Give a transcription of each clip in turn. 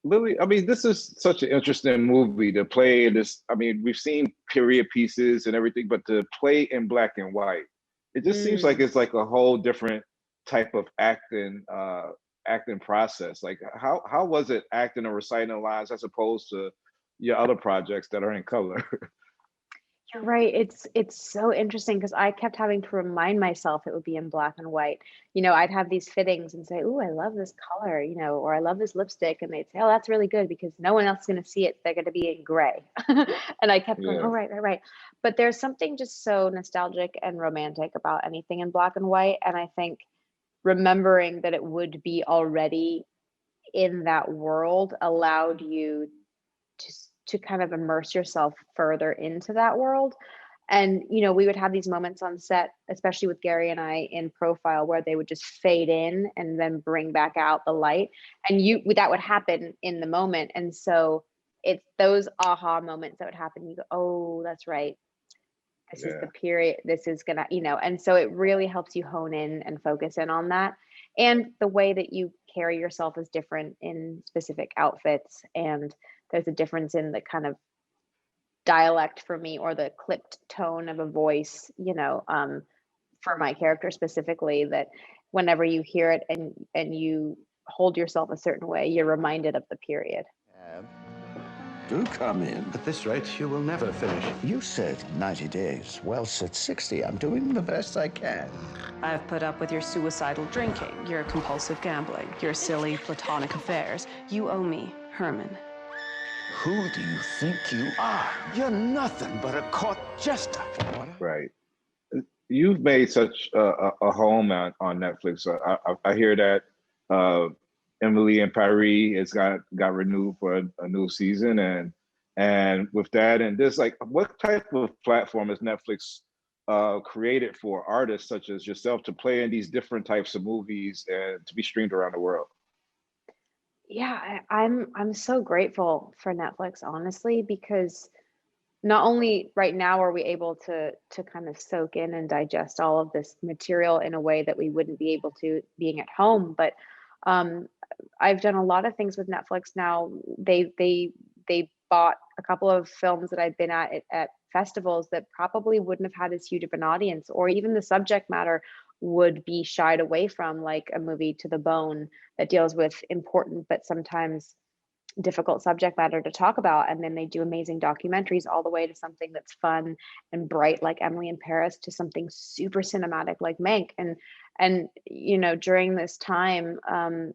Lily, I mean, this is such an interesting movie to play in this. I mean, we've seen period pieces and everything, but to play in black and white, it just seems like Mm. it's like a whole different type of acting process. Like how was it acting or reciting lines as opposed to your other projects that are in color? You're right. It's so interesting because I kept having to remind myself it would be in black and white. I'd have these fittings and say, "Ooh, I love this color," or "I love this lipstick," and they'd say, "Oh, that's really good because no one else is going to see it. They're going to be in gray." And I kept going, "Oh, Yeah, right, right, right." But there's something just so nostalgic and romantic about anything in black and white, and I think remembering that it would be already in that world allowed you to kind of immerse yourself further into that world. And we would have these moments on set, especially with Gary and I in profile, where they would just fade in and then bring back out the light, and you that would happen in the moment. And so it's those aha moments that would happen. You go, oh, that's right, this is the yeah, period, this is gonna, and so it really helps you hone in and focus in on that. And the way that you carry yourself is different in specific outfits, and there's a difference in the kind of dialect for me, or the clipped tone of a voice, for my character specifically, that whenever you hear it and you hold yourself a certain way, you're reminded of the period. Do come in. At this rate, you will never finish. You said 90 days. Well, said 60. I'm doing the best I can. I've put up with your suicidal drinking, your compulsive gambling, your silly platonic affairs. You owe me, Herman. Who do you think you are? You're nothing but a court jester. right. You've made such a home on Netflix. So I hear that uh, Emily in Paris has got renewed for a new season, and with that, and this, like, what type of platform is Netflix created for artists such as yourself to play in these different types of movies and to be streamed around the world? Yeah, I'm so grateful for Netflix, honestly, because not only right now are we able to kind of soak in and digest all of this material in a way that we wouldn't be able to being at home, but um, I've done a lot of things with Netflix now. They bought a couple of films that I've been at festivals that probably wouldn't have had as huge of an audience, or even the subject matter would be shied away from, like a movie To the Bone that deals with important but sometimes difficult subject matter to talk about. And then they do amazing documentaries, all the way to something that's fun and bright like Emily in Paris, to something super cinematic like Mank. And during this time,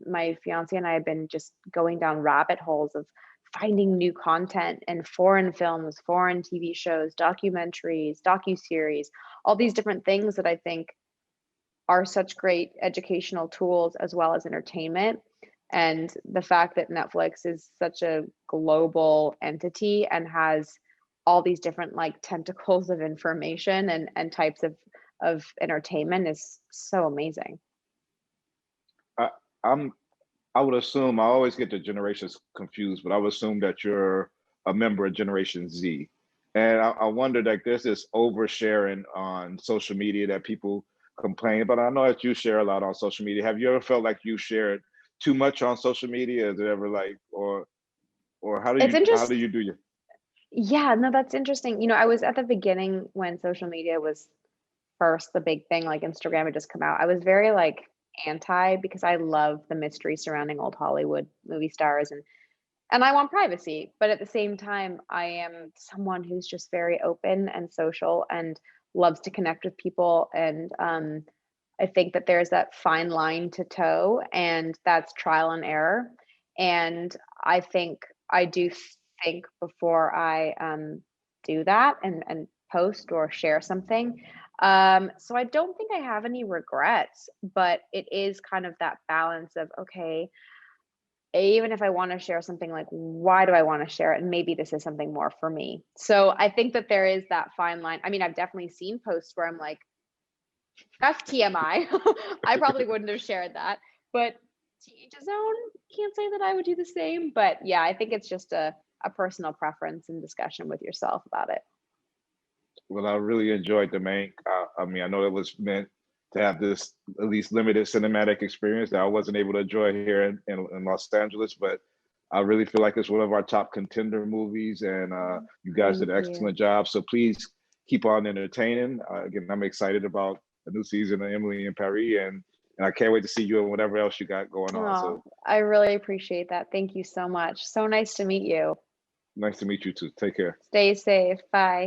my fiance and I have been just going down rabbit holes of finding new content and foreign films, foreign TV shows, documentaries, docu-series, all these different things that I think are such great educational tools as well as entertainment. And the fact that Netflix is such a global entity and has all these different like tentacles of information and types of entertainment is so amazing. I, I'm I would assume, I always get the generations confused, but I would assume that you're a member of Generation Z. And I wonder, like, there's this oversharing on social media that people complain about. I know that you share a lot on social media. Have you ever felt like you shared too much on social media? Is it ever like, or It's how do interesting. you do your? Yeah, no, that's interesting. I was at the beginning when social media was first the big thing, like Instagram had just come out. I was very like anti, because I love the mystery surrounding old Hollywood movie stars, and I want privacy, but at the same time I am someone who's just very open and social and loves to connect with people. And I think that there's that fine line to toe, and that's trial and error. And I think I do think before I do that and post or share something. So I don't think I have any regrets, but it is kind of that balance of, okay, even if I want to share something, like, why do I want to share it? And maybe this is something more for me. So I think that there is that fine line. I mean, I've definitely seen posts where I'm like, that's TMI. I probably wouldn't have shared that, but to each his own. Can't say that I would do the same, but yeah, I think it's just a personal preference and discussion with yourself about it. Well, I really enjoyed the main. I mean, I know it was meant to have this at least limited cinematic experience that I wasn't able to enjoy here in Los Angeles, but I really feel like it's one of our top contender movies, and you guys did an Thank you. excellent job. So please keep on entertaining. Again, I'm excited about a new season of Emily in Paris, and I can't wait to see you and whatever else you got going on. Oh, So I really appreciate that. Thank you so much. So nice to meet you. nice to meet you too. Take care. Stay safe. Bye.